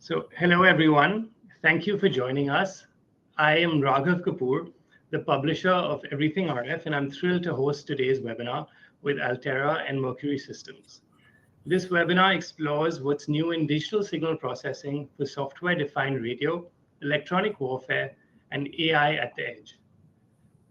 Hello everyone. Thank you for joining us. I am Raghav Kapoor, the publisher of Everything RF, and I'm thrilled to host today's webinar with Altera and Mercury Systems. This webinar explores what's new in digital signal processing for software-defined radio, electronic warfare, and AI at the edge.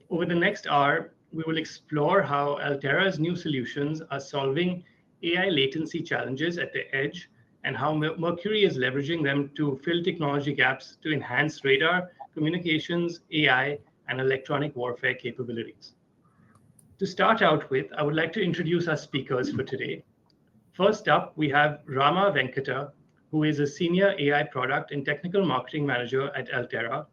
Over the next hour, we will explore how Altera's new solutions are solving AI latency challenges at the edge and how Mercury is leveraging them to fill technology gaps to enhance radar, communications, AI, and electronic warfare capabilities. To start out with, I would like to introduce our speakers for today. First up, we have Rama Venkata, who is a senior AI product and technical marketing manager at Altera.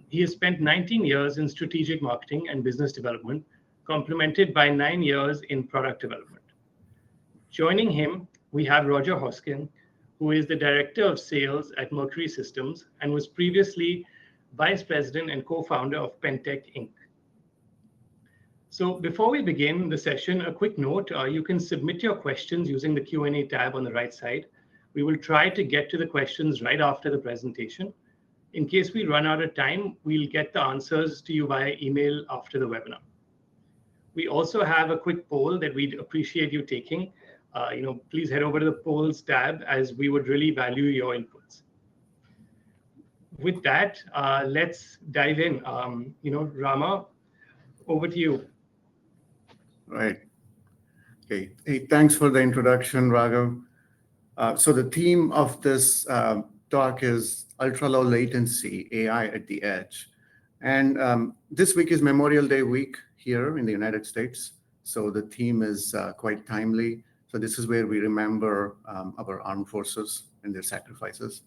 He has spent 19 years in strategic marketing and business development, complemented by 9 years in product development. Joining him, we have Roger Hoskin, who is the Director of Sales at Mercury Systems and was previously Vice President and co-founder of Pentech Inc. So before we begin the session, a quick note, you can submit your questions using the Q&A tab on the right side. We will try to get to the questions right after the presentation. In case we run out of time, we'll get the answers to you via email after the webinar. We also have a quick poll that we'd appreciate you taking. Please head over to the polls tab as we would really value your inputs. With that, let's dive in. Rama, over to you. Right. Okay. Hey, thanks for the introduction, Raghav. So the theme of this talk is ultra-low latency AI at the edge. And this week is Memorial Day week here in the United States. So the theme is quite timely. So this is where we remember our armed forces and their sacrifices.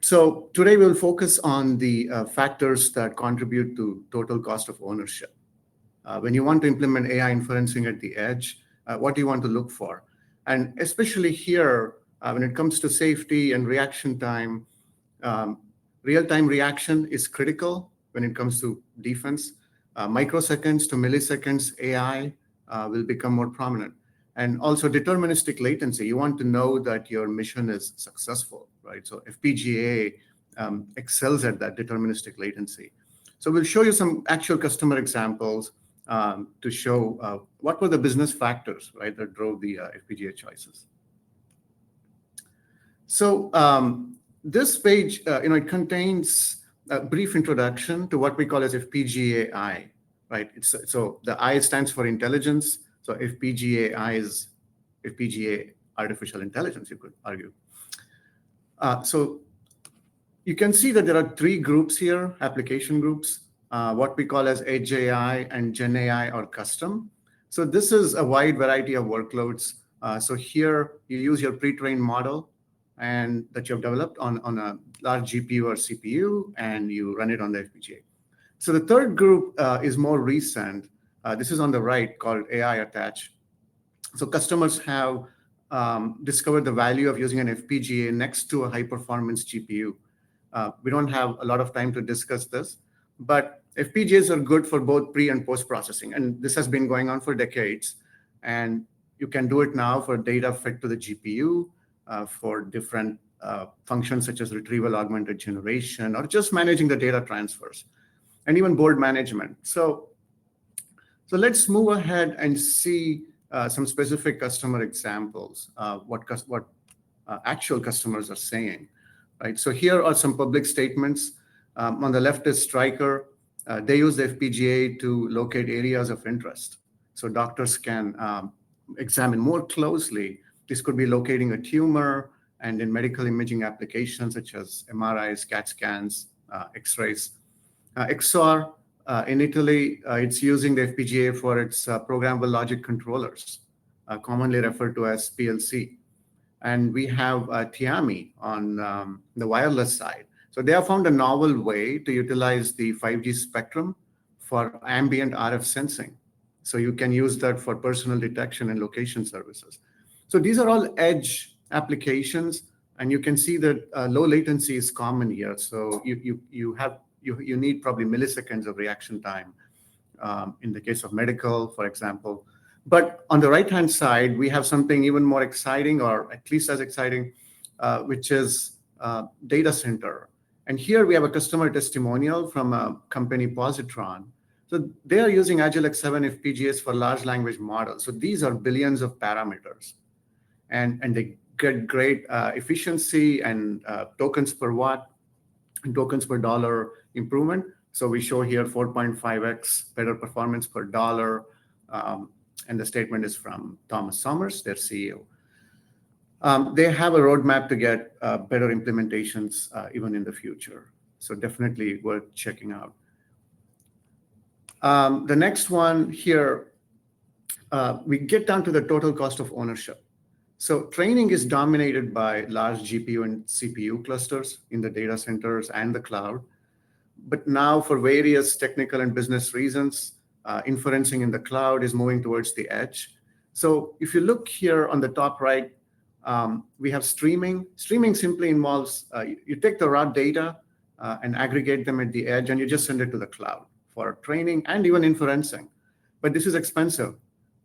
So today we'll focus on the factors that contribute to total cost of ownership. When you want to implement AI inferencing at the edge, what do you want to look for? And especially here, when it comes to safety and reaction time, real-time reaction is critical when it comes to defense. Microseconds to milliseconds AI will become more prominent. And also deterministic latency. You want to know that your mission is successful, right? So FPGA excels at that deterministic latency. So we'll show you some actual customer examples to show what were the business factors, right, that drove the FPGA choices. So this page, it contains a brief introduction to what we call as FPGA, right? So the I stands for intelligence. So FPGA is FPGA artificial intelligence, you could argue. So you can see that there are 3 groups here, application groups, what we call as Edge AI and Gen AI or custom. So this is a wide variety of workloads. So here you use your pre-trained model and that you've developed on a large GPU or CPU, and you run it on the FPGA. So the third group is more recent. This is on the right, called AI attach. So customers have discovered the value of using an FPGA next to a high-performance GPU. We don't have a lot of time to discuss this, but FPGAs are good for both pre- and post-processing, and this has been going on for decades. And you can do it now for data fed to the GPU, for different functions such as retrieval augmented generation, or just managing the data transfers, and even board management. So let's move ahead and see some specific customer examples, what actual customers are saying, right? So here are some public statements. On the left is Stryker. They use the FPGA to locate areas of interest. So doctors can examine more closely. This could be locating a tumor, and in medical imaging applications such as MRIs, CAT scans, X-rays. XOR, in Italy, it's using the FPGA for its programmable logic controllers, commonly referred to as PLC. And we have Tiami on the wireless side. So they have found a novel way to utilize the 5G spectrum for ambient RF sensing. So you can use that for personal detection and location services. So these are all edge applications, and you can see that low latency is common here. So you need probably milliseconds of reaction time in the case of medical, for example. But on the right-hand side, we have something even more exciting, or at least as exciting. which is data center. And here we have a customer testimonial from a company, Positron. So they are using Agilex 7 FPGAs for large language models. So these are billions of parameters. And they get great efficiency and tokens per watt and tokens per dollar improvement. So we show here 4.5x better performance per dollar. And the statement is from Thomas Sommers, their CEO. They have a roadmap to get better implementations even in the future. So definitely worth checking out. The next one here, we get down to the total cost of ownership. So training is dominated by large GPU and CPU clusters in the data centers and the cloud. But now for various technical and business reasons, inferencing in the cloud is moving towards the edge. So if you look here on the top right, we have streaming. Streaming simply involves, you take the raw data and aggregate them at the edge, and you just send it to the cloud for training and even inferencing. But this is expensive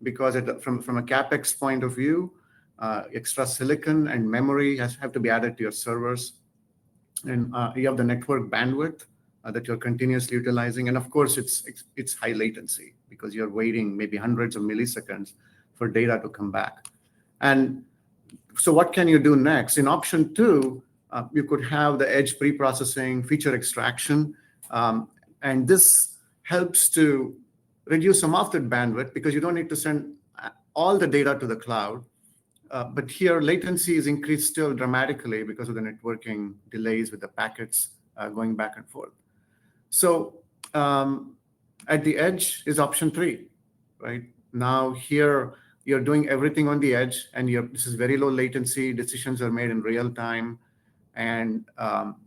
because from a CapEx point of view, extra silicon and memory have to be added to your servers. And you have the network bandwidth that you're continuously utilizing. And of course, it's high latency because you're waiting maybe hundreds of milliseconds for data to come back. And so what can you do next? In option 2, you could have the edge preprocessing, feature extraction. And this helps to reduce some of that bandwidth because you don't need to send all the data to the cloud. But here, latency is increased still dramatically because of the networking delays with the packets going back and forth. So at the edge is option 3, right? Now here, you're doing everything on the edge, and this is very low latency. Decisions are made in real time, and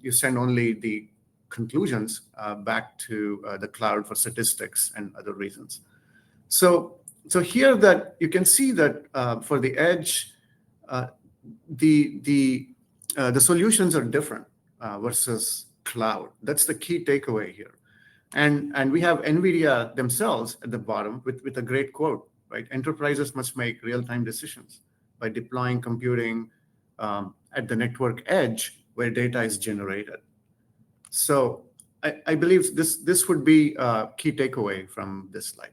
you send only the conclusions back to the cloud for statistics and other reasons. So here that you can see that for the edge, the solutions are different versus cloud. That's the key takeaway here. And we have NVIDIA themselves at the bottom with a great quote, right? Enterprises must make real-time decisions by deploying computing at the network edge where data is generated. So I believe this would be a key takeaway from this slide.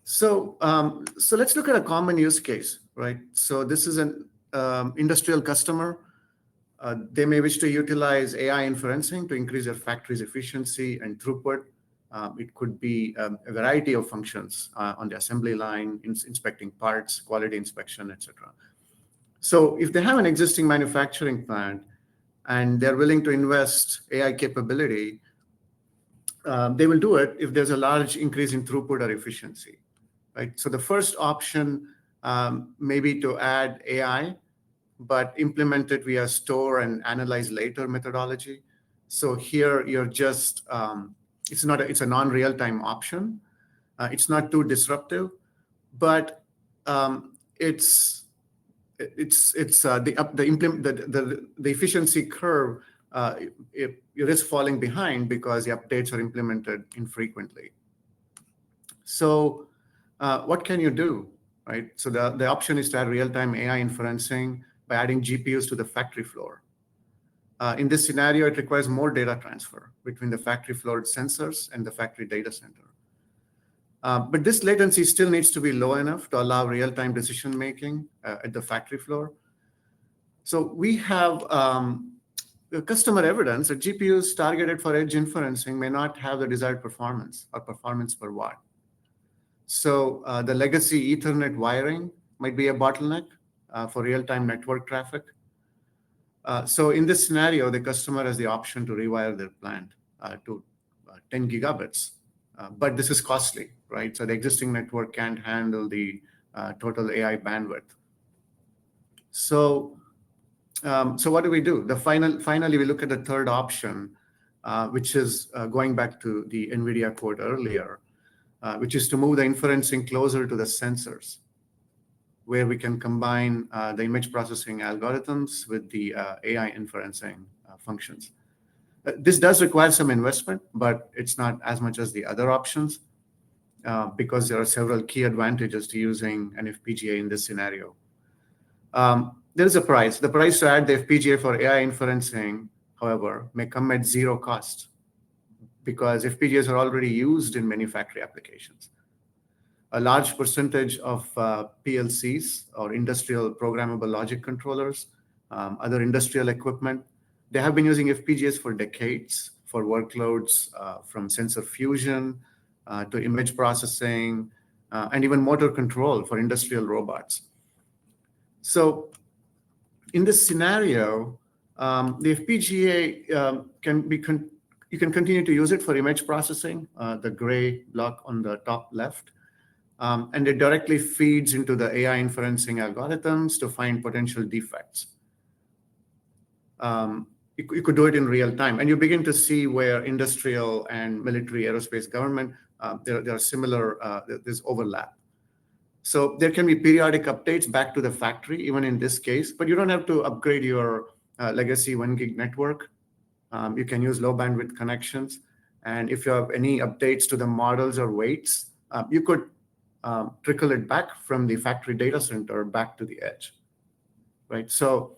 So let's look at a common use case, right? So this is an industrial customer. They may wish to utilize AI inferencing to increase their factory's efficiency and throughput. It could be a variety of functions on the assembly line, inspecting parts, quality inspection, etc. So if they have an existing manufacturing plant and they're willing to invest AI capability, they will do it if there's a large increase in throughput or efficiency, right? So the first option may be to add AI, but implement it via store and analyze later methodology. So here you're just, it's a non-real-time option. It's not too disruptive, but the efficiency curve, it is falling behind because the updates are implemented infrequently. So what can you do, right? So the option is to add real-time AI inferencing by adding GPUs to the factory floor. In this scenario, it requires more data transfer between the factory floor sensors and the factory data center. But this latency still needs to be low enough to allow real-time decision-making at the factory floor. So we have customer evidence that GPUs targeted for edge inferencing may not have the desired performance or performance per watt. So the legacy Ethernet wiring might be a bottleneck for real-time network traffic. So in this scenario, the customer has the option to rewire their plant to 10 gigabits. But this is costly, right? So the existing network can't handle the total AI bandwidth. So what do we do? Finally, we look at the third option, which is going back to the NVIDIA quote earlier, which is to move the inferencing closer to the sensors, where we can combine the image processing algorithms with the AI inferencing functions. This does require some investment, but it's not as much as the other options because there are several key advantages to using an FPGA in this scenario. There is a price. The price to add the FPGA for AI inferencing, however, may come at zero cost because FPGAs are already used in many factory applications. A large percentage of PLCs or industrial programmable logic controllers, other industrial equipment, they have been using FPGAs for decades for workloads from sensor fusion to image processing and even motor control for industrial robots. So in this scenario, the FPGA you can continue to use it for image processing, the gray block on the top left. And it directly feeds into the AI inferencing algorithms to find potential defects. You could do it in real time. And you begin to see where industrial and military, aerospace, government, there are similar, there's overlap. So there can be periodic updates back to the factory, even in this case, but you don't have to upgrade your legacy 1 gig network. You can use low bandwidth connections. And if you have any updates to the models or weights, you could trickle it back from the factory data center back to the edge, right? So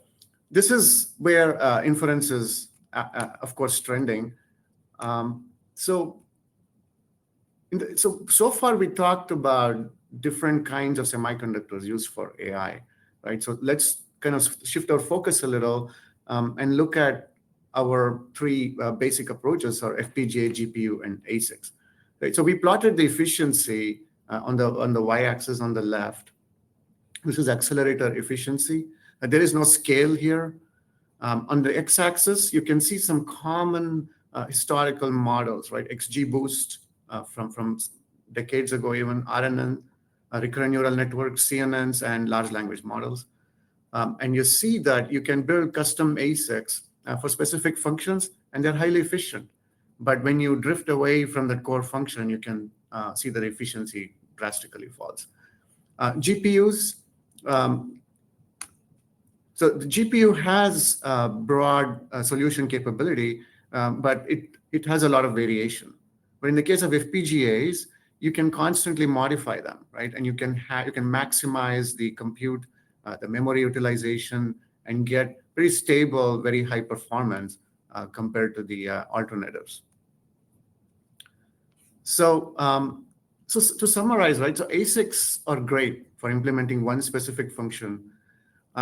this is where inference is, of course, trending. So far we talked about different kinds of semiconductors used for AI, right? So let's kind of shift our focus a little and look at our three basic approaches, or FPGA, GPU, and ASICs. Right? So we plotted the efficiency on the y-axis on the left. This is accelerator efficiency. There is no scale here. On the x-axis, you can see some common historical models, right? XGBoost from decades ago, even RNN, recurrent neural networks, CNNs, and large language models. And you see that you can build custom ASICs for specific functions, and they're highly efficient. But when you drift away from the core function, you can see that efficiency drastically falls. GPUs, so the GPU has broad solution capability, but it has a lot of variation. But in the case of FPGAs, you can constantly modify them, right? And you can maximize the compute, the memory utilization, and get very stable, very high performance compared to the alternatives. So, to summarize, right? So ASICs are great for implementing one specific function,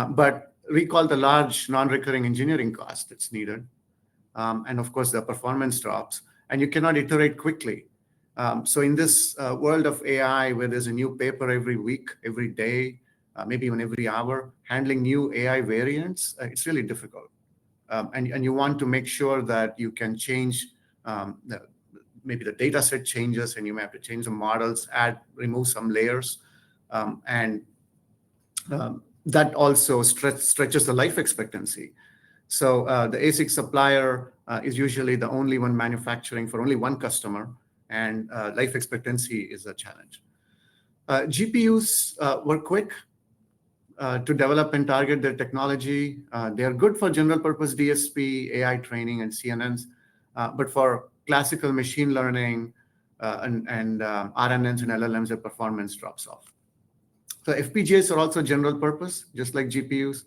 but recall the large non-recurring engineering cost that's needed, and of course the performance drops, and you cannot iterate quickly. So in this world of AI, where there's a new paper every week, every day, maybe even every hour, handling new AI variants, it's really difficult. And you want to make sure that you can change, maybe the data set changes, and you may have to change the models, remove some layers, and that also stretches the life expectancy. So the ASIC supplier is usually the only one manufacturing for only one customer, and life expectancy is a challenge. GPUs were quick to develop and target their technology. They are good for general purpose DSP, AI training, and CNNs, but for classical machine learning and RNNs and LLMs, their performance drops off. So FPGAs are also general purpose, just like GPUs.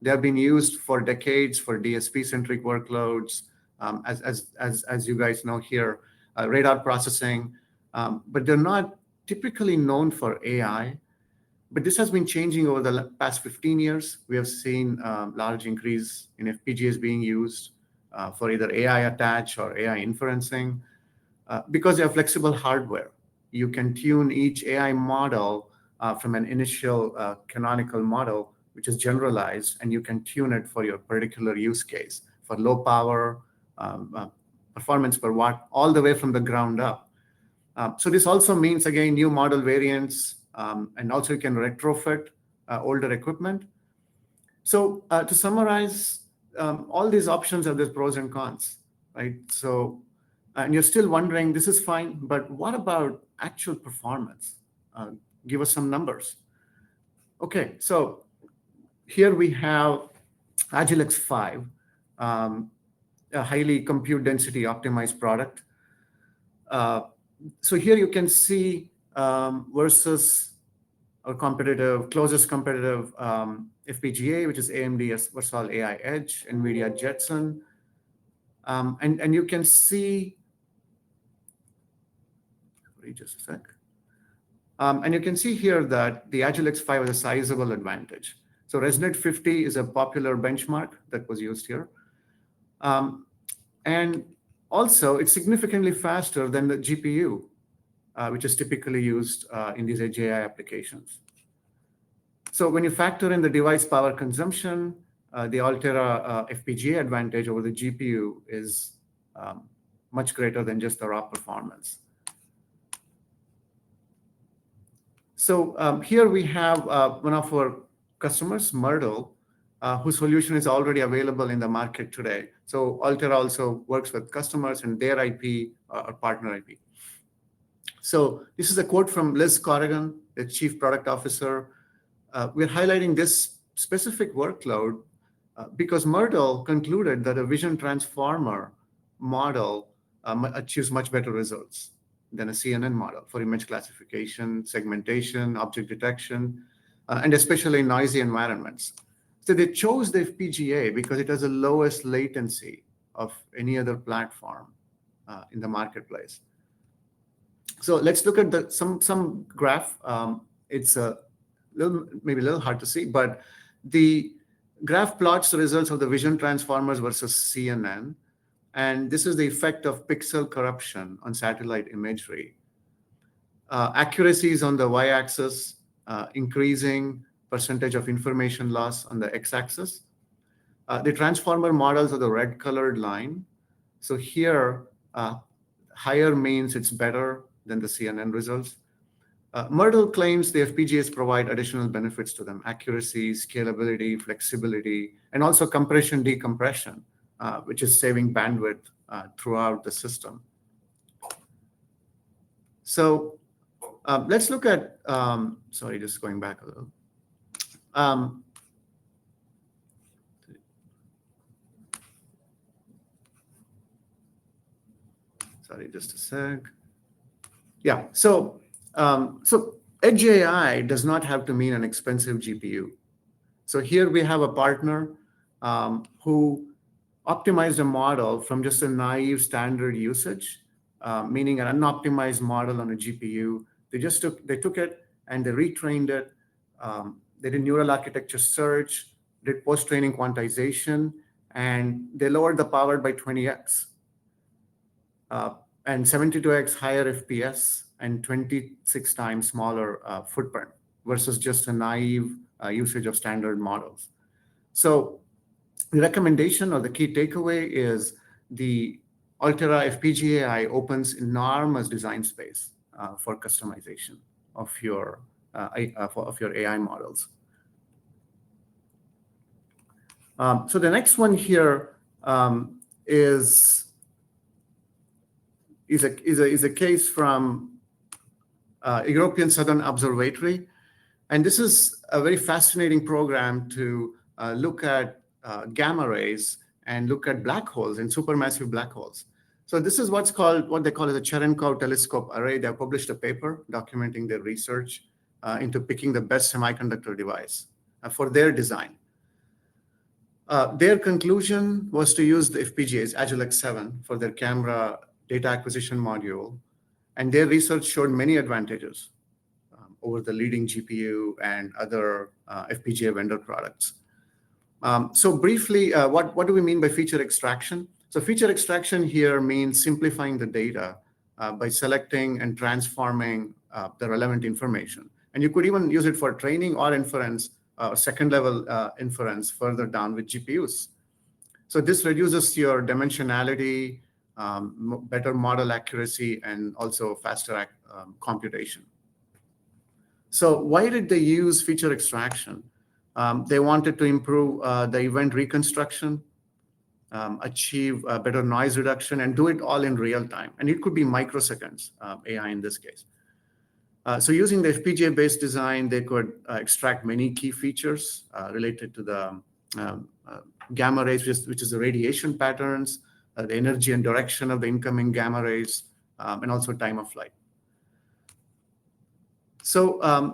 They have been used for decades for DSP-centric workloads, as you guys know here, radar processing, but they're not typically known for AI. But this has been changing over the past 15 years. We have seen large increase in FPGAs being used for either AI attach or AI inferencing because they have flexible hardware. You can tune each AI model from an initial canonical model, which is generalized, and you can tune it for your particular use case, for low power, performance per watt, all the way from the ground up. So this also means, again, new model variants, and also you can retrofit older equipment. So to summarize, all these options have their pros and cons, right? So, and you're still wondering, this is fine, but what about actual performance? Give us some numbers. Okay, so here we have Agilex 5, a highly compute density optimized product. So here you can see versus our closest competitive FPGA, which is AMD's Versal AI Edge, NVIDIA Jetson. And you can see, wait just a sec. And you can see here that the Agile X5 has a sizable advantage. So ResNet 50 is a popular benchmark that was used here. And also, it's significantly faster than the GPU, which is typically used in these edge AI applications. So when you factor in the device power consumption, the Altera FPGA advantage over the GPU is much greater than just the raw performance. So here we have one of our customers, Myrtle, whose solution is already available in the market today. So Altera also works with customers and their IP or partner IP. So this is a quote from Liz Corrigan, the Chief Product Officer. We're highlighting this specific workload because Myrtle concluded that a vision transformer model achieves much better results than a CNN model for image classification, segmentation, object detection, and especially in noisy environments. So they chose the FPGA because it has the lowest latency of any other platform in the marketplace. So let's look at some graph. It's maybe a little hard to see, but the graph plots the results of the vision transformers versus CNN. And this is the effect of pixel corruption on satellite imagery. Accuracy is on the y-axis, increasing percentage of information loss on the x-axis. The transformer models are the red-colored line. So here, higher means it's better than the CNN results. Myrtle claims the FPGAs provide additional benefits to them: accuracy, scalability, flexibility, and also compression, decompression, which is saving bandwidth throughout the system. So let's look at, sorry, just going back a little. Sorry, just a sec. Yeah, so edge AI does not have to mean an expensive GPU. So here we have a partner who optimized a model from just a naive standard usage, meaning an unoptimized model on a GPU. They took it and they retrained it. They did neural architecture search, did post-training quantization, and they lowered the power by 20x. And 72x higher FPS and 26 times smaller footprint versus just a naive usage of standard models. So the recommendation or the key takeaway is the Altera FPGA opens enormous design space for customization of your AI models. So the next one here is a case from European Southern Observatory. And this is a very fascinating program to look at gamma rays and look at black holes and supermassive black holes. So this is what they call as a Cherenkov telescope array. They have published a paper documenting their research into picking the best semiconductor device for their design. Their conclusion was to use the FPGAs, Agile X7, for their camera data acquisition module. And their research showed many advantages over the leading GPU and other FPGA vendor products. So briefly, what do we mean by feature extraction? So feature extraction here means simplifying the data by selecting and transforming the relevant information. And you could even use it for training or inference, second-level inference further down with GPUs. So this reduces your dimensionality, better model accuracy, and also faster computation. So why did they use feature extraction? They wanted to improve the event reconstruction, achieve better noise reduction, and do it all in real time. And it could be microseconds, AI in this case. So using the FPGA-based design, they could extract many key features related to the gamma rays, which is the radiation patterns, the energy and direction of the incoming gamma rays, and also time of flight. So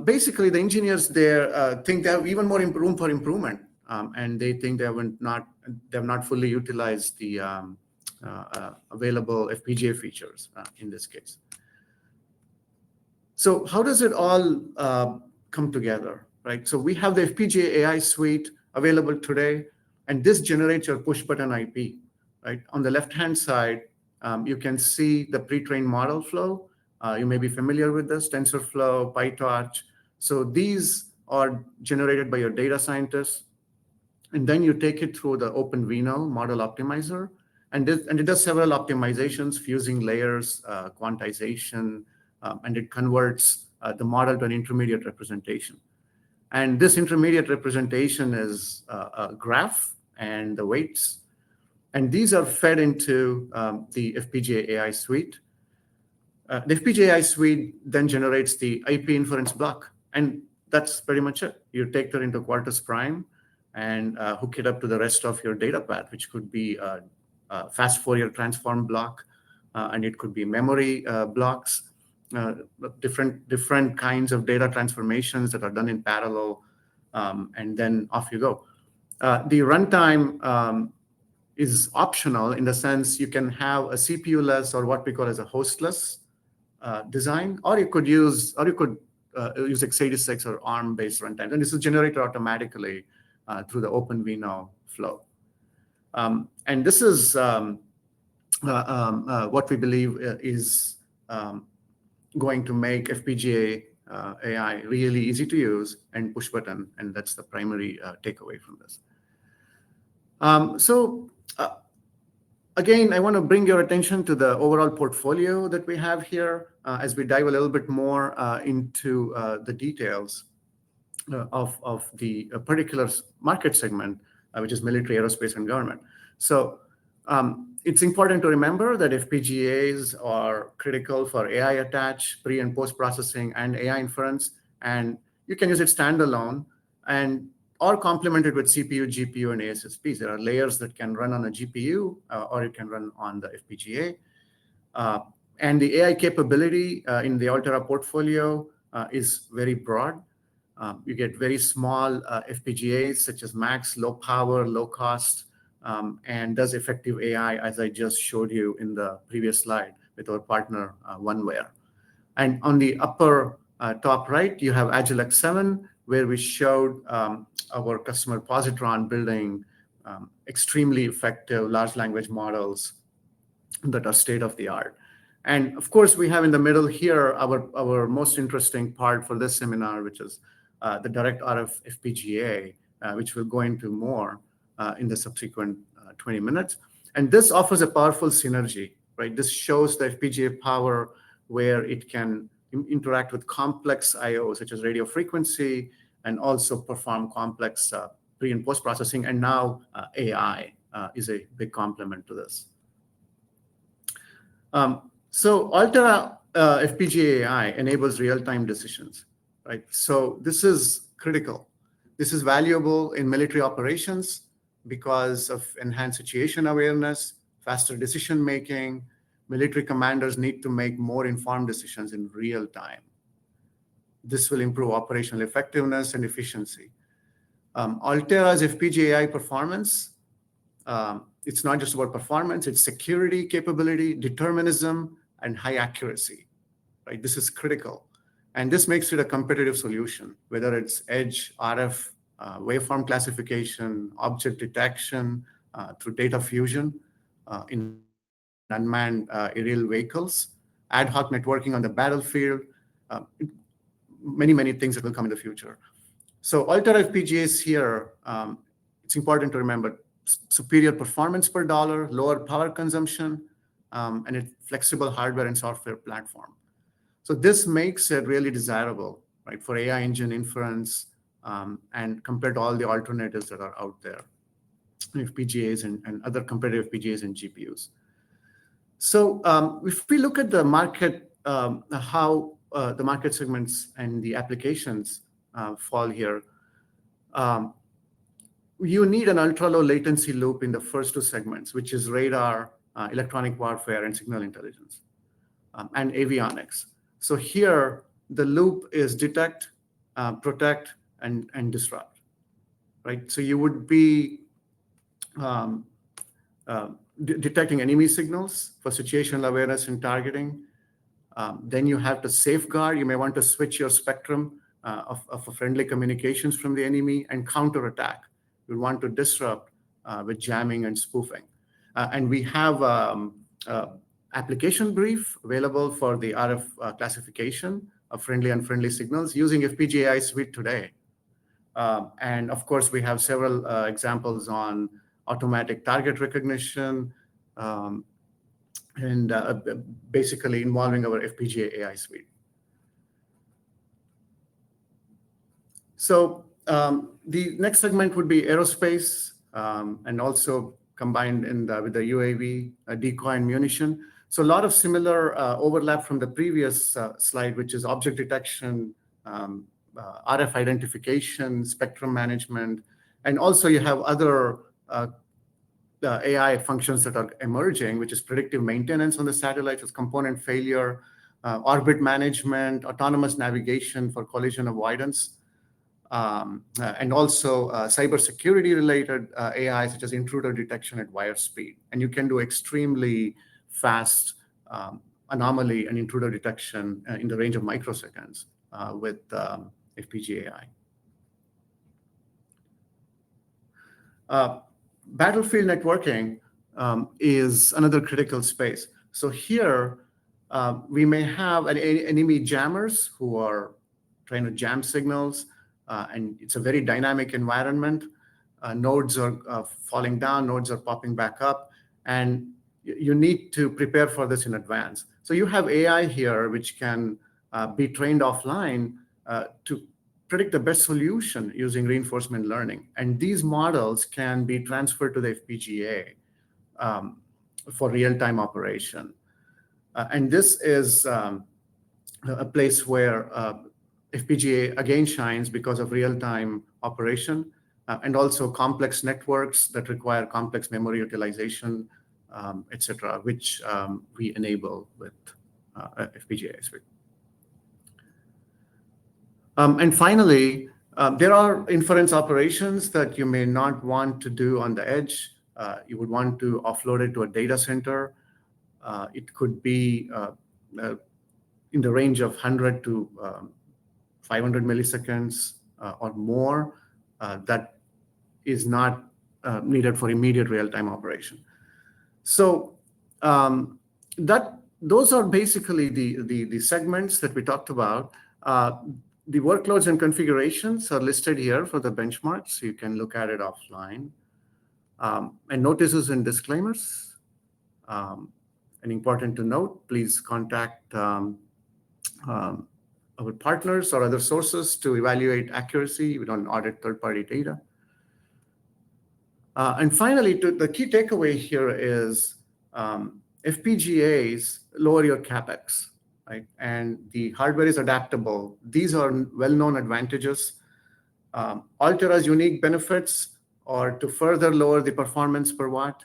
basically, the engineers there think they have even more room for improvement, and they think they have not fully utilized the available FPGA features in this case. So how does it all come together, right? So we have the FPGA AI suite available today, and this generates your push button IP, right? On the left-hand side, you can see the pre-trained model flow. You may be familiar with this, TensorFlow, PyTorch. So these are generated by your data scientists, and then you take it through the OpenVINO model optimizer, and it does several optimizations, fusing layers, quantization, and it converts the model to an intermediate representation. And this intermediate representation is a graph and the weights, and these are fed into the FPGA AI suite. The FPGA AI suite then generates the IP inference block, and that's pretty much it. You take that into Quartus Prime and hook it up to the rest of your data path, which could be a fast Fourier transform block, and it could be memory blocks, different kinds of data transformations that are done in parallel, and then off you go. The runtime is optional in the sense you can have a CPU-less or what we call as a hostless design, or you could use x86 or ARM-based runtime, and this is generated automatically through the OpenVINO flow. And this is what we believe is going to make FPGA AI really easy to use and push button, and that's the primary takeaway from this. Again, I want to bring your attention to the overall portfolio that we have here as we dive a little bit more into the details of the particular market segment, which is military, aerospace, and government. So it's important to remember that FPGAs are critical for AI attach, pre and post processing, and AI inference, and you can use it standalone and or complemented with CPU, GPU, and ASSPs. There are layers that can run on a GPU or it can run on the FPGA. And the AI capability in the Altera portfolio is very broad. You get very small FPGAs such as Max, low power, low cost, and does effective AI, as I just showed you in the previous slide with our partner OneWare. And on the upper top right, you have Agilex 7, where we showed our customer positron building extremely effective large language models that are state of the art. And of course, we have in the middle here our most interesting part for this seminar, which is the direct RF FPGA, which we'll go into more in the subsequent 20 minutes. And this offers a powerful synergy, right? This shows the FPGA power where it can interact with complex I/O, such as radio frequency, and also perform complex pre and post processing. And now AI is a big complement to this. So Altera FPGA AI enables real-time decisions, right? So this is critical. This is valuable in military operations because of enhanced situation awareness, faster decision-making. Military commanders need to make more informed decisions in real time. This will improve operational effectiveness and efficiency. Altera's FPGA AI performance, it's not just about performance, it's security, capability, determinism, and high accuracy, right? This is critical. And this makes it a competitive solution, whether it's edge, RF, waveform classification, object detection, through data fusion in unmanned aerial vehicles, ad hoc networking on the battlefield, many things that will come in the future. So Altera FPGAs here, it's important to remember superior performance per dollar, lower power consumption, and a flexible hardware and software platform. So this makes it really desirable, right, for AI engine inference, and compared to all the alternatives that are out there, FPGAs and other competitive FPGAs and GPUs. So if we look at the market, how the market segments and the applications fall here, you need an ultra-low latency loop in the first two segments, which is radar, electronic warfare, and signal intelligence, and avionics. So here, the loop is detect, protect, and disrupt, right? So you would be um, detecting enemy signals for situational awareness and targeting. Then you have to safeguard. You may want to switch your spectrum of friendly communications from the enemy and counterattack. You want to disrupt with jamming and spoofing. And we have application brief available for the RF classification of friendly and unfriendly signals using FPGA suite today. And of course, we have several examples on automatic target recognition, and basically involving our FPGA AI suite. So the next segment would be aerospace, and also combined with the UAV, decoy, and munition. So a lot of similar overlap from the previous slide, which is object detection, RF identification, spectrum management, and also you have other AI functions that are emerging, which is predictive maintenance on the satellites, with component failure, orbit management, autonomous navigation for collision avoidance, and also cybersecurity related AI, such as intruder detection at wire speed. And you can do extremely fast anomaly and intruder detection in the range of microseconds with FPGA AI. Battlefield networking is another critical space. So here, we may have enemy jammers who are trying to jam signals, and it's a very dynamic environment. Nodes are falling down, nodes are popping back up, and you need to prepare for this in advance. So you have AI here, which can be trained offline to predict the best solution using reinforcement learning. And these models can be transferred to the FPGA for real-time operation. And this is a place where FPGA again shines because of real-time operation, and also complex networks that require complex memory utilization, etc., which we enable with FPGA suite. And finally, there are inference operations that you may not want to do on the edge. You would want to offload it to a data center. It could be in the range of 100 to 500 milliseconds or more. That is not needed for immediate real-time operation. So those are basically the segments that we talked about. The workloads and configurations are listed here for the benchmarks, so you can look at it offline. And notices and disclaimers. And important to note, please contact our partners or other sources to evaluate accuracy. We don't audit third-party data. And finally, the key takeaway here is FPGAs lower your CapEx. Right? And the hardware is adaptable. These are well-known advantages. Altera's unique benefits are to further lower the performance per watt.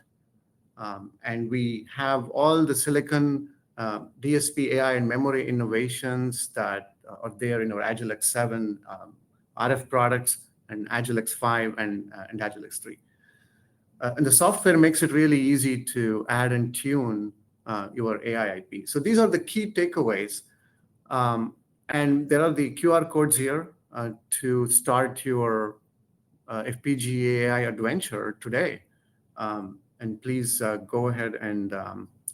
And we have all the silicon DSP AI and memory innovations that are there in our Agilex 7 RF products, and Agilex 5 and Agilex 3. And the software makes it really easy to add and tune your AI IP. So these are the key takeaways. And there are the QR codes here to start your FPGA AI adventure today. And please go ahead and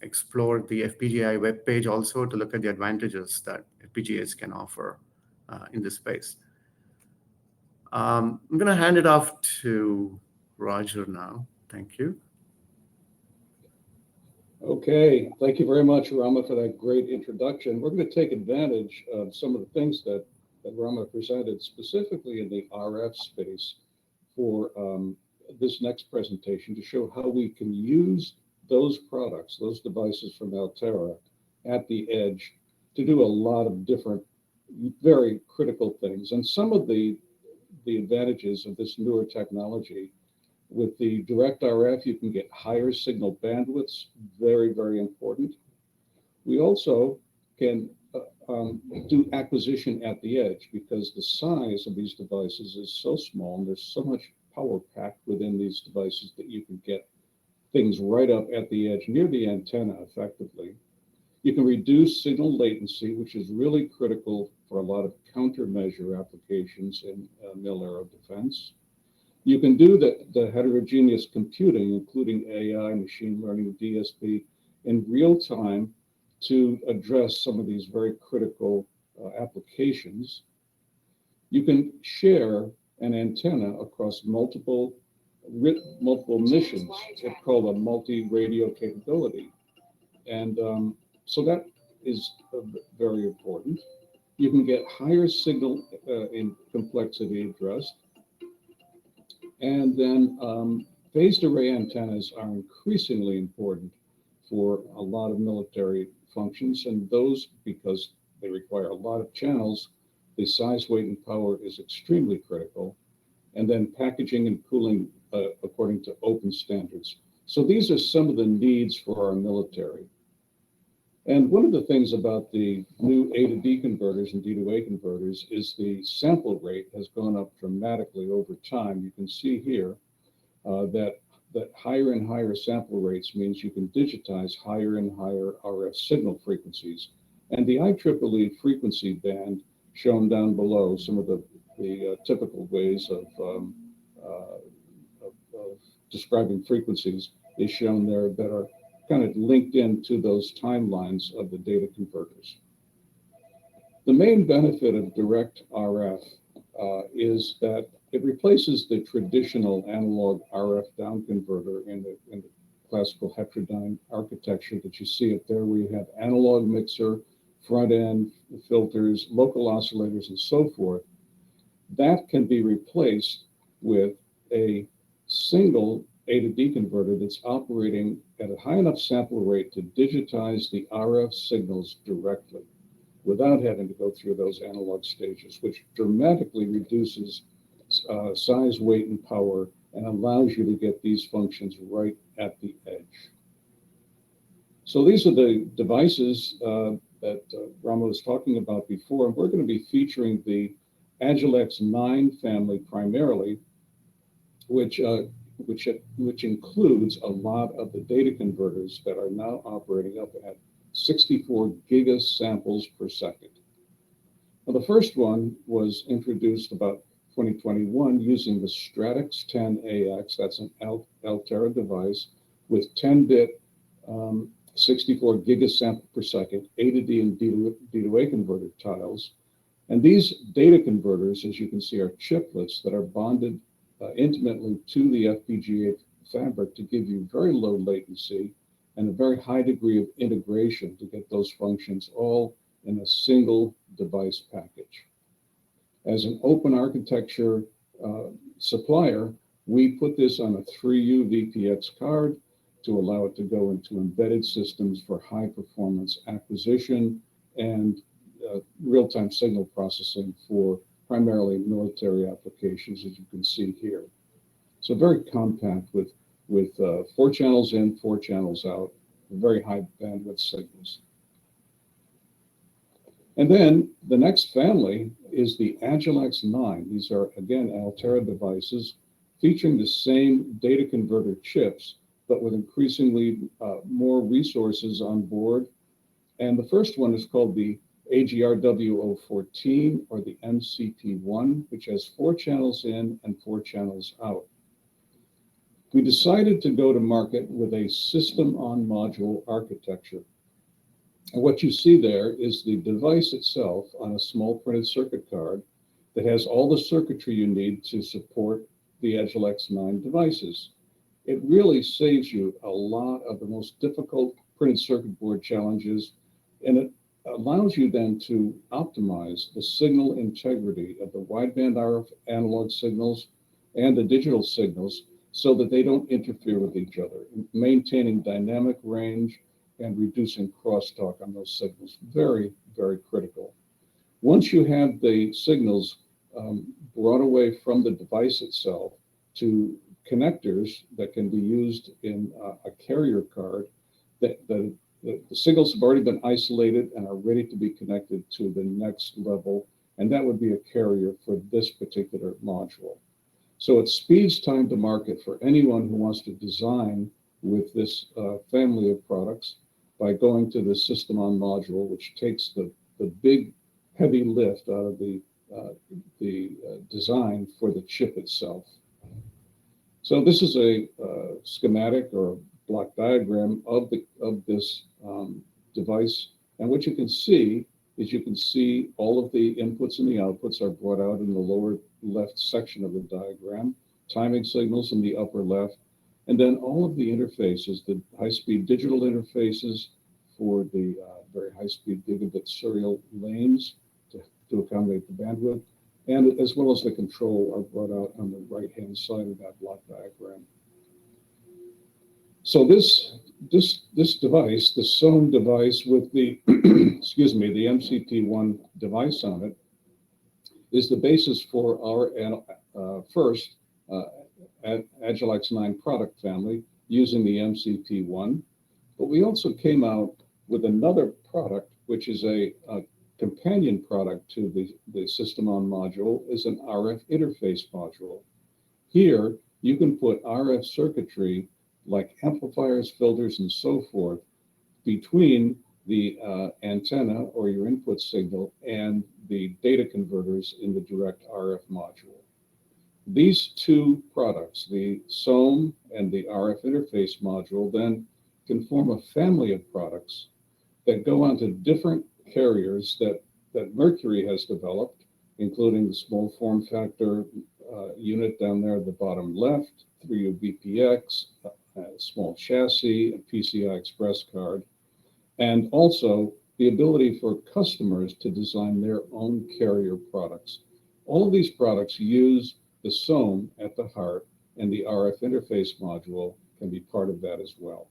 explore the FPGA webpage also to look at the advantages that FPGAs can offer in this space. I'm going to hand it off to Roger now. Thank you. Okay, thank you very much, Rama, for that great introduction. We're going to take advantage of some of the things that Rama presented specifically in the RF space for this next presentation to show how we can use those products, those devices from Altera at the edge to do a lot of different, very critical things. And some of the advantages of this newer technology. With the direct RF, you can get higher signal bandwidths, very, very important. We also can do acquisition at the edge because the size of these devices is so small and there's so much power packed within these devices that you can get things right up at the edge near the antenna effectively. You can reduce signal latency, which is really critical for a lot of countermeasure applications in mil-aero defense. You can do the heterogeneous computing, including AI, machine learning, DSP, in real time to address some of these very critical applications. You can share an antenna across multiple missions. It's called a multi-radio capability. And so that is very important. You can get higher signal in complexity addressed. And then phased array antennas are increasingly important for a lot of military functions, and those, because they require a lot of channels, the size, weight, and power is extremely critical. And then packaging and cooling according to open standards. So these are some of the needs for our military. And one of the things about the new A to D converters and D to A converters is the sample rate has gone up dramatically over time. You can see here that higher and higher sample rates means you can digitize higher and higher RF signal frequencies. And the IEEE frequency band shown down below, some of the typical ways of describing frequencies is shown there that are kind of linked into those timelines of the data converters. The main benefit of direct RF is that it replaces the traditional analog RF down converter in the classical heterodyne architecture that you see up there, where you have analog mixer, front end, filters, local oscillators, and so forth. That can be replaced with a single A to D converter that's operating at a high enough sample rate to digitize the RF signals directly without having to go through those analog stages, which dramatically reduces size, weight, and power and allows you to get these functions right at the edge. So these are the devices that Rama was talking about before, and we're going to be featuring the Agilex 9 family primarily, which includes a lot of the data converters that are now operating up at 64 gigasamples per second. Now, the first one was introduced about 2021 using the Stratix 10AX. That's an Altera device with 10-bit 64 gigasample per second A to D and D to A converter tiles. And these data converters, as you can see, are chiplets that are bonded intimately to the FPGA fabric to give you very low latency and a very high degree of integration to get those functions all in a single device package. As an open architecture supplier, we put this on a 3U VPX card to allow it to go into embedded systems for high performance acquisition and real-time signal processing for primarily military applications, as you can see here. So very compact with 4 channels in, 4 channels out, very high bandwidth signals. And then the next family is the Agilex 9. These are, again, Altera devices featuring the same data converter chips, but with increasingly more resources on board. And the first one is called the AGRW014 or the MCP1, which has 4 channels in and 4 channels out. We decided to go to market with a system on module architecture. And what you see there is the device itself on a small printed circuit card that has all the circuitry you need to support the Agilex 9 devices. It really saves you a lot of the most difficult printed circuit board challenges, and it allows you then to optimize the signal integrity of the wideband RF analog signals and the digital signals so that they don't interfere with each other, maintaining dynamic range and reducing crosstalk on those signals. Very, very critical. Once you have the signals brought away from the device itself to connectors that can be used in a carrier card that the signals have already been isolated and are ready to be connected to the next level, and that would be a carrier for this particular module. So it speeds time to market for anyone who wants to design with this family of products by going to the system on module, which takes the big heavy lift out of the design for the chip itself. So this is a schematic or a block diagram of this device, and what you can see is all of the inputs and the outputs are brought out in the lower left section of the diagram, timing signals in the upper left, and then all of the interfaces, the high-speed digital interfaces for the very high-speed gigabit serial lanes to accommodate the bandwidth, and as well as the control are brought out on the right-hand side of that block diagram. So this device, the SOAM device with the, excuse me, the MCT1 device on it, is the basis for our first Agilex 9 product family using the MCT1. But we also came out with another product, which is a companion product to the system on module, is an RF interface module. Here, you can put RF circuitry like amplifiers, filters, and so forth between the antenna or your input signal and the data converters in the direct RF module. These two products, the SOAM and the RF interface module, then can form a family of products that go onto different carriers that Mercury has developed, including the small form factor unit down there at the bottom left, 3U-BPX, small chassis, a PCI Express card, and also the ability for customers to design their own carrier products. All of these products use the SOAM at the heart, and the RF interface module can be part of that as well.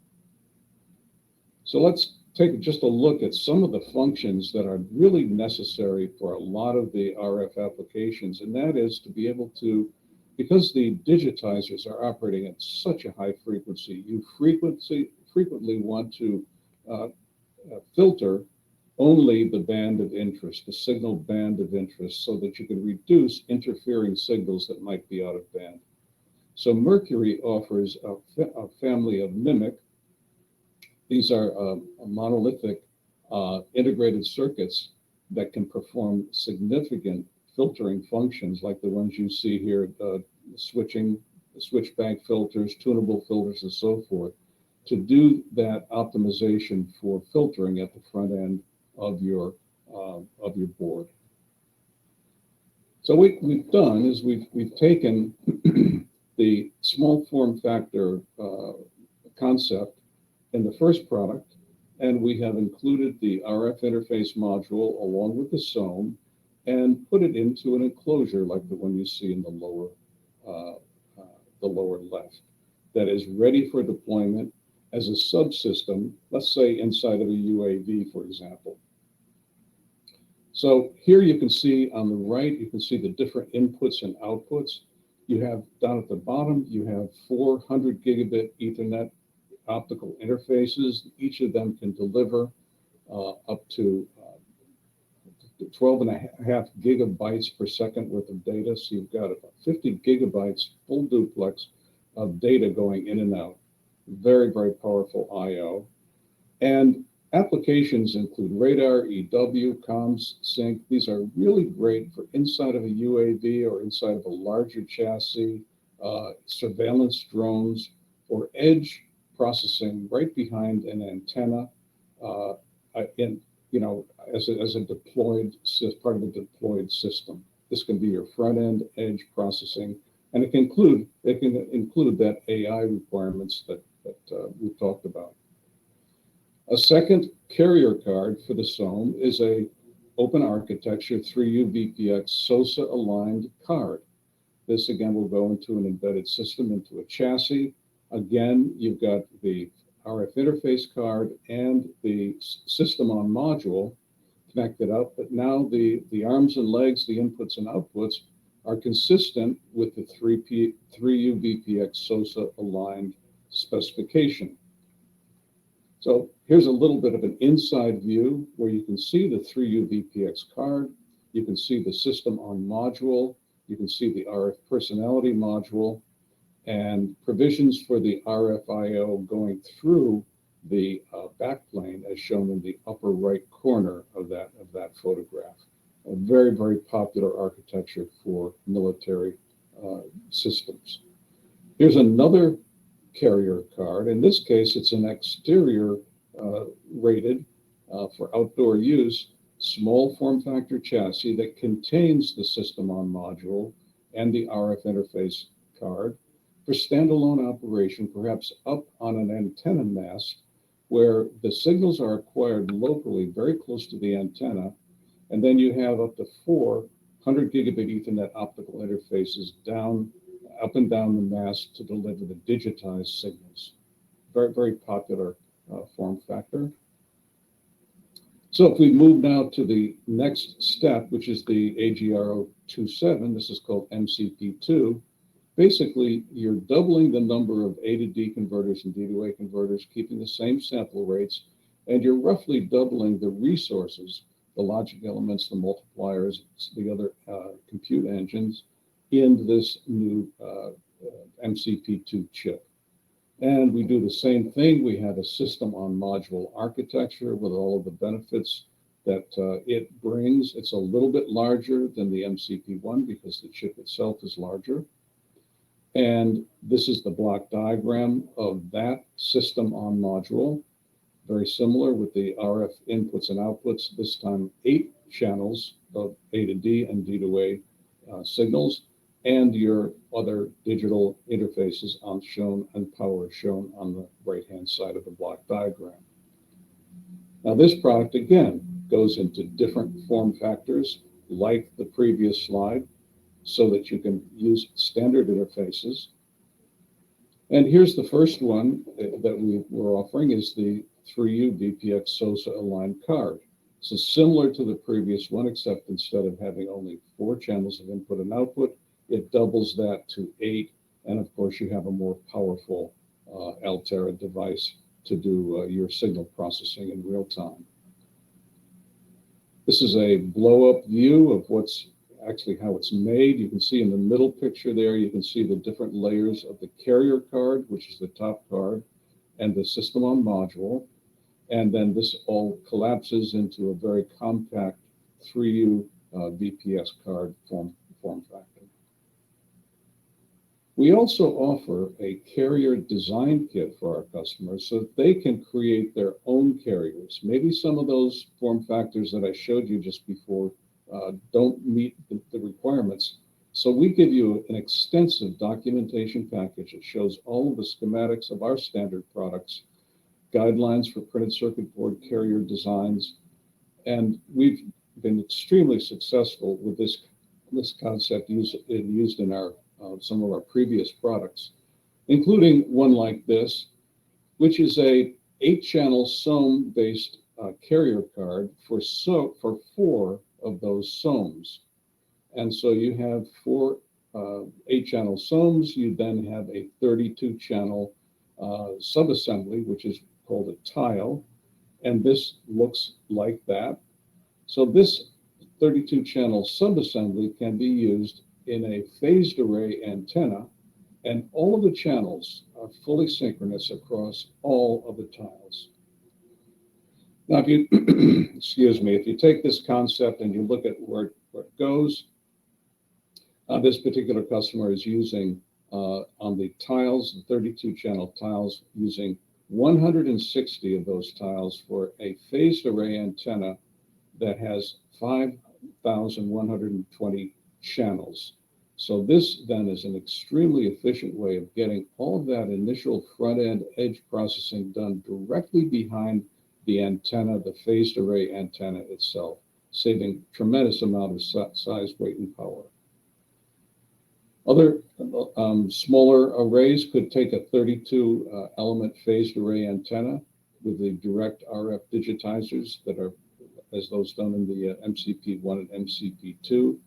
So let's take just a look at some of the functions that are really necessary for a lot of the RF applications, and that is to be able to, because the digitizers are operating at such a high frequency, you frequently want to filter only the band of interest, the signal band of interest, so that you can reduce interfering signals that might be out of band. So Mercury offers a family of MMIC. These are monolithic integrated circuits that can perform significant filtering functions like the ones you see here, switching, switch bank filters, tunable filters, and so forth, to do that optimization for filtering at the front end of your board. So what we've done is we've taken the small form factor concept in the first product, and we have included the RF interface module along with the SOAM and put it into an enclosure like the one you see in the lower left that is ready for deployment as a subsystem, let's say inside of a UAV, for example. So here you can see on the right, you can see the different inputs and outputs. You have down at the bottom, you have 400 gigabit Ethernet optical interfaces. Each of them can deliver up to 12.5 gigabytes per second worth of data. So you've got about 50 gigabytes full duplex of data going in and out. Very, very powerful I/O. And applications include radar, EW, comms, sync. These are really great for inside of a UAV or inside of a larger chassis, surveillance drones, or edge processing right behind an antenna, as part of a deployed system. This can be your front end edge processing, and it can include that AI requirements that we've talked about. A second carrier card for the SOAM is a open architecture 3U-BPX SOSA aligned card. This again will go into an embedded system, into a chassis. Again, you've got the RF interface card and the system on module connected up, but now the arms and legs, the inputs and outputs are consistent with the 3U-BPX SOSA aligned specification. So here's a little bit of an inside view where you can see the 3U VPX card. You can see the system on module. You can see the RF personality module and provisions for the RF I/O going through the backplane as shown in the upper right corner of that photograph. A very, very popular architecture for military systems. Here's another carrier card. In this case, it's an exterior rated for outdoor use, small form factor chassis that contains the system on module and the RF interface card for standalone operation, perhaps up on an antenna mast where the signals are acquired locally very close to the antenna, and then you have up to 400 gigabit Ethernet optical interfaces up and down the mast to deliver the digitized signals. Very, very popular form factor. So if we move now to the next step, which is the AGR027, this is called MCP2. Basically, you're doubling the number of A to D converters and D to A converters, keeping the same sample rates, and you're roughly doubling the resources, the logic elements, the multipliers, the other compute engines in this new MCP2 chip. And we do the same thing. We have a system on module architecture with all of the benefits that it brings. It's a little bit larger than the MCP1 because the chip itself is larger. And this is the block diagram of that system on module. Very similar with the RF inputs and outputs, this time 8 channels of A to D and D to A signals, and your other digital interfaces shown and power shown on the right-hand side of the block diagram. Now this product, again, goes into different form factors like the previous slide so that you can use standard interfaces. And here's the first one that we were offering is the 3U VPX SOSA aligned card. So similar to the previous one, except instead of having only 4 channels of input and output, it doubles that to 8. And of course, you have a more powerful Altera device to do your signal processing in real time. This is a blow-up view of what's actually how it's made. You can see in the middle picture there, you can see the different layers of the carrier card, which is the top card, and the system on module. And then this all collapses into a very compact 3U VPS card form factor. We also offer a carrier design kit for our customers so that they can create their own carriers. Maybe some of those form factors that I showed you just before don't meet the requirements. So we give you an extensive documentation package that shows all of the schematics of our standard products, guidelines for printed circuit board carrier designs, and we've been extremely successful with this concept used in our some of our previous products, including one like this, which is a 8-channel SOM-based carrier card for 4 of those SOMs. And so you have 4 8-channel SOMs. You then have a 32-channel subassembly, which is called a tile, and this looks like that. So this 32-channel subassembly can be used in a phased array antenna, and all of the channels are fully synchronous across all of the tiles. Now, if you, excuse me, if you take this concept and you look at where it goes, this particular customer is using on the tiles, the 32-channel tiles, using 160 of those tiles for a phased array antenna that has 5,120 channels. So this then is an extremely efficient way of getting all of that initial front-end edge processing done directly behind the antenna, the phased array antenna itself, saving tremendous amount of size, weight, and power. Other smaller arrays could take a 32 element phased array antenna with the direct RF digitizers that are as those done in the MCP1 and MCP2,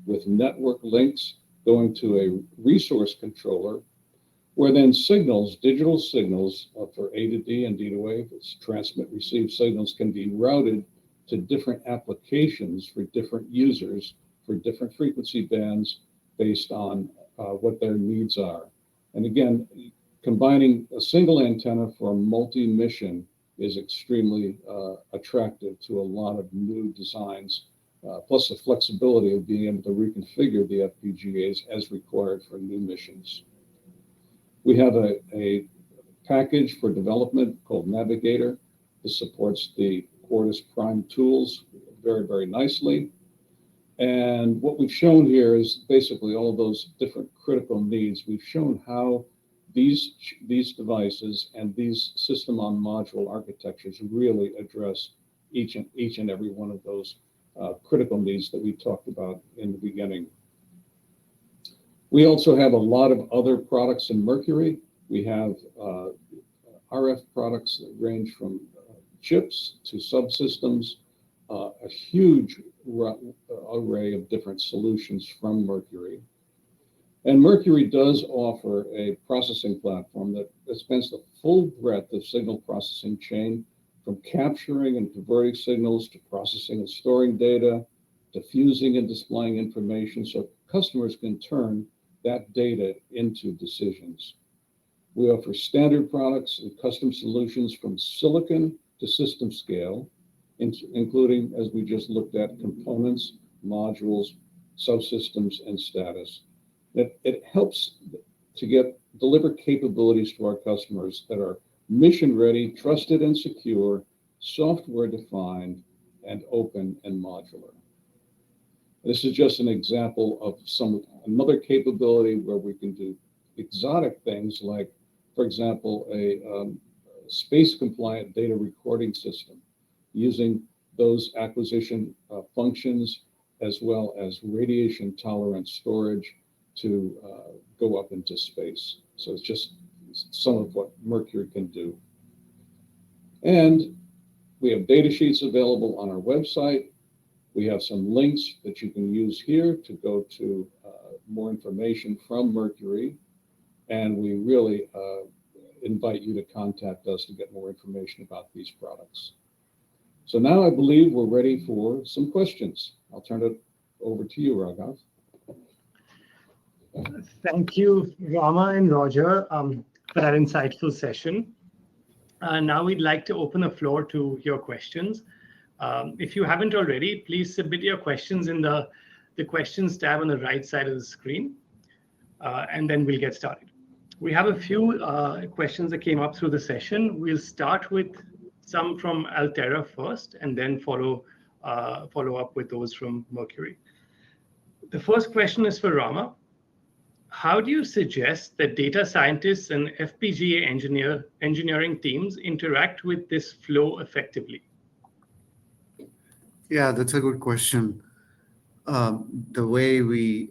with network links going to a resource controller where then signals, digital signals for A to D and D to A, transmit, receive signals can be routed to different applications for different users for different frequency bands based on what their needs are. And again, combining a single antenna for a multi-mission is extremely attractive to a lot of new designs, plus the flexibility of being able to reconfigure the FPGAs as required for new missions. We have a package for development called Navigator. This supports the Quartus Prime tools very, very nicely. And what we've shown here is basically all of those different critical needs. We've shown how these devices and these system on module architectures really address each and every one of those critical needs that we talked about in the beginning. We also have a lot of other products in Mercury. We have RF products that range from chips to subsystems, a huge array of different solutions from Mercury. And Mercury does offer a processing platform that spans the full breadth of signal processing chain, from capturing and converting signals to processing and storing data, to fusing and displaying information so customers can turn that data into decisions. We offer standard products and custom solutions from silicon to system scale, including, as we just looked at, components, modules, subsystems, and status. It helps to deliver capabilities to our customers that are mission ready, trusted and secure, software defined, and open and modular. This is just an example of another capability where we can do exotic things like, for example, a space compliant data recording system using those acquisition functions as well as radiation tolerant storage to go up into space. So it's just some of what Mercury can do. And we have data sheets available on our website. We have some links that you can use here to go to more information from Mercury. And we really invite you to contact us to get more information about these products. So now I believe we're ready for some questions. I'll turn it over to you, Raghav. Thank you, Rama and Roger, for that insightful session. Now we'd like to open the floor to your questions. If you haven't already, please submit your questions in the questions tab on the right side of the screen, and then we'll get started. We have a few questions that came up through the session. We'll start with some from Altera first, and then follow up with those from Mercury. The first question is for Rama. How do you suggest that data scientists and FPGA engineering teams interact with this flow effectively? Yeah, that's a good question. The way we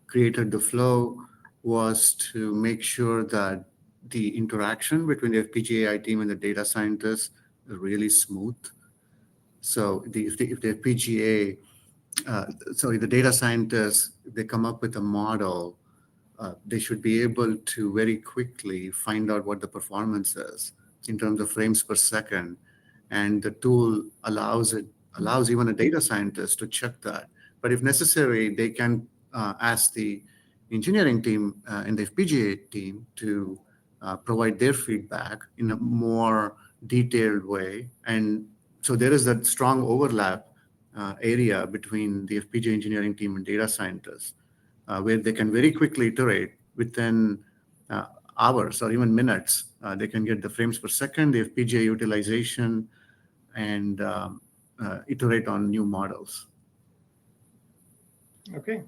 created the flow was to make sure that the interaction between the FPGA team and the data scientists is really smooth. So if the FPGA, the data scientists, they come up with a model, they should be able to very quickly find out what the performance is in terms of frames per second. And the tool allows even a data scientist to check that. But if necessary, they can ask the engineering team and the FPGA team to provide their feedback in a more detailed way. And so there is that strong overlap area between the FPGA engineering team and data scientists, where they can very quickly iterate within hours or even minutes. They can get the frames per second, the FPGA utilization, and iterate on new models. Okay.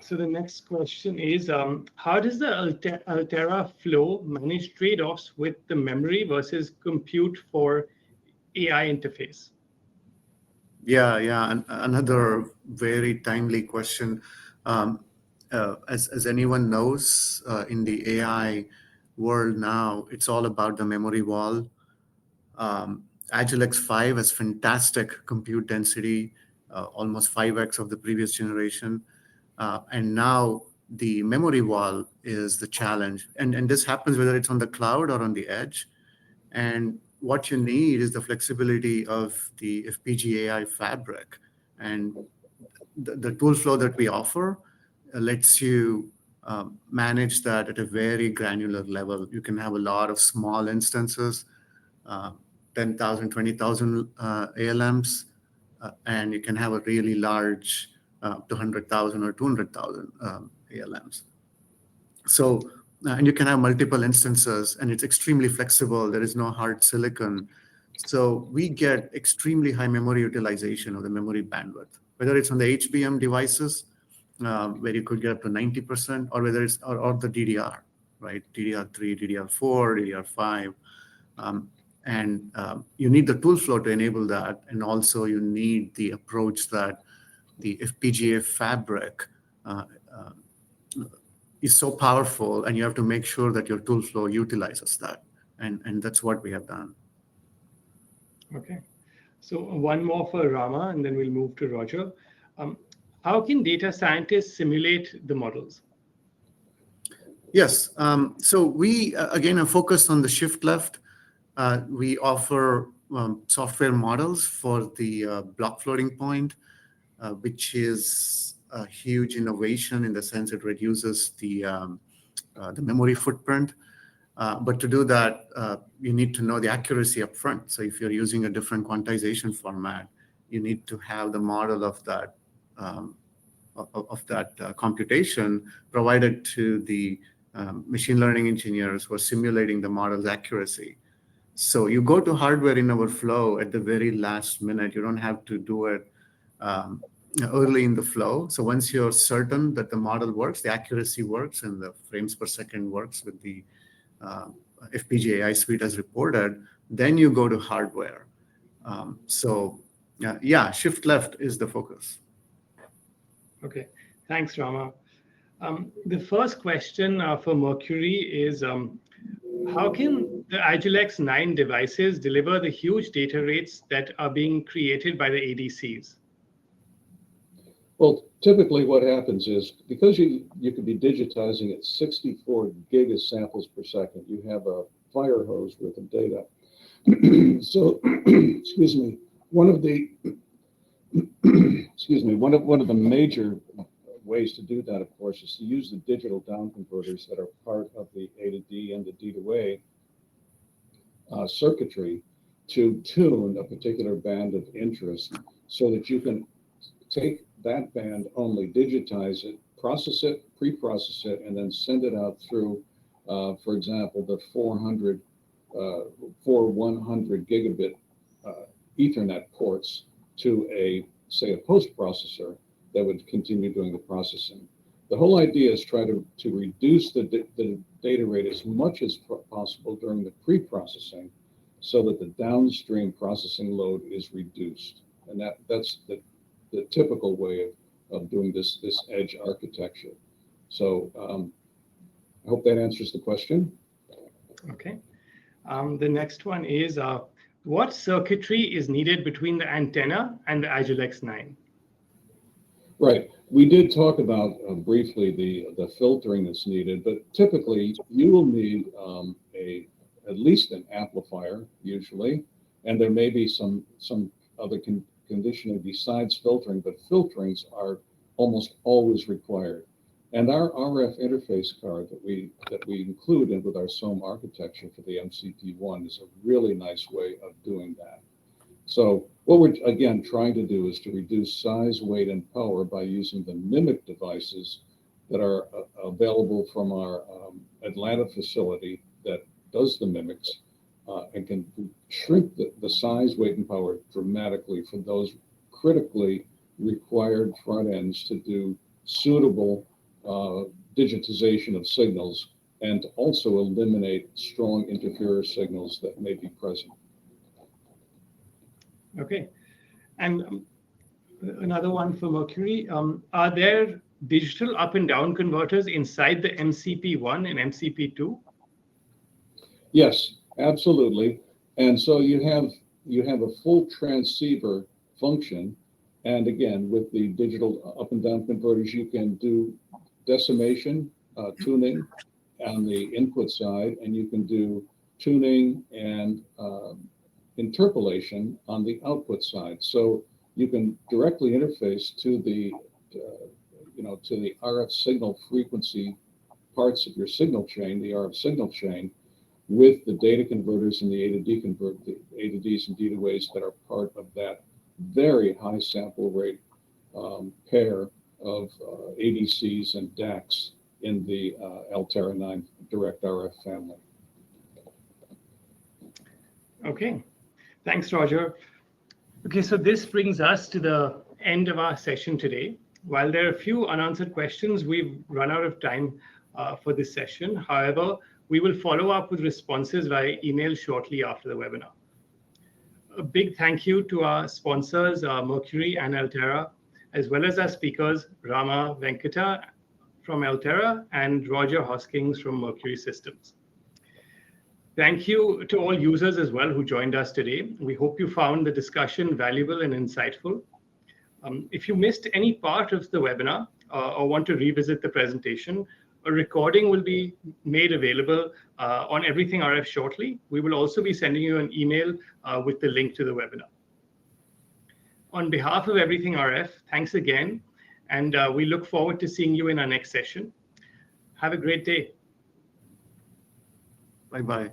So the next question is, how does the Altera flow manage trade-offs with the memory versus compute for AI interface? Yeah, and another very timely question. As anyone knows, in the AI world now, it's all about the memory wall. Agilex 5 has fantastic compute density, almost 5x of the previous generation. And now the memory wall is the challenge. And this happens whether it's on the cloud or on the edge. And what you need is the flexibility of the FPGA fabric. And the tool flow that we offer lets you manage that at a very granular level. You can have a lot of small instances, 10,000, 20,000 ALMs, and you can have a really large up to 100,000 or 200,000 ALMs. So, and you can have multiple instances, and it's extremely flexible. There is no hard silicon. So we get extremely high memory utilization of the memory bandwidth, whether it's on the HBM devices, where you could get up to 90%, or whether it's or the DDR, right? DDR3, DDR4, DDR5. And you need the tool flow to enable that. And also you need the approach that the FPGA fabric is so powerful, and you have to make sure that your tool flow utilizes that. And that's what we have done. Okay. So one more for Rama, and then we'll move to Roger. How can data scientists simulate the models? Yes. So we, again, are focused on the shift left. We offer software models for the block floating point, which is a huge innovation in the sense it reduces the memory footprint. But to do that, you need to know the accuracy up front. So if you're using a different quantization format, you need to have the model of that computation provided to the machine learning engineers who are simulating the model's accuracy. So you go to hardware in our flow at the very last minute. You don't have to do it early in the flow. So once you're certain that the model works, the accuracy works, and the frames per second works with the FPGA suite as reported, then you go to hardware. Yeah, shift left is the focus. Okay, thanks, Rama. The first question for Mercury is, how can the Agilex 9 devices deliver the huge data rates that are being created by the ADCs? Well, typically what happens is, because you could be digitizing at 64 gigasamples per second, you have a fire hose worth of data. So, excuse me, one of the major ways to do that, of course, is to use the digital down converters that are part of the A to D and the D to A circuitry to tune a particular band of interest, so that you can take that band only, digitize it, process it, pre-process it, and then send it out through, for example, the 100 gigabit Ethernet ports to say a post processor that would continue doing the processing. The whole idea is try to reduce the data rate as much as possible during the pre-processing, so that the downstream processing load is reduced. And that's the typical way of doing this edge architecture. So I hope that answers the question. Okay. The next one is, what circuitry is needed between the antenna and the Agilex 9? Right. We did talk about briefly the filtering that's needed, but typically you will need at least an amplifier usually, and there may be some other conditioning besides filtering, but filterings are almost always required. And our RF interface card that we include in with our SOM architecture for the MCP1 is a really nice way of doing that. So what we're, again, trying to do is to reduce size, weight, and power by using the MMIC devices that are available from our Atlanta facility that does the MMICs, and can shrink the size, weight, and power dramatically for those critically required front ends to do suitable digitization of signals, and to also eliminate strong interferer signals that may be present. Okay. And another one for Mercury. Are there digital up and down converters inside the MCP1 and MCP2? Yes, absolutely. And so you have a full transceiver function. And again, with the digital up and down converters, you can do decimation, tuning on the input side, and you can do tuning and interpolation on the output side. So you can directly interface to the to the RF signal frequency parts of your signal chain, the RF signal chain, with the data converters and the A to D the A to Ds and D to As that are part of that very high sample rate pair of ADCs and DACs in the Altera 9 Direct RF family. Okay, thanks, Roger. Okay, so this brings us to the end of our session today. While there are a few unanswered questions, we've run out of time for this session. However, we will follow up with responses via email shortly after the webinar. A big thank you to our sponsors, Mercury and Altera, as well as our speakers, Rama Venkata from Altera and Roger Hoskins from Mercury Systems. Thank you to all users as well who joined us today. We hope you found the discussion valuable and insightful. If you missed any part of the webinar or want to revisit the presentation, a recording will be made available on Everything RF shortly. We will also be sending you an email with the link to the webinar. On behalf of Everything RF, thanks again, and we look forward to seeing you in our next session. Have a great day. Bye-bye.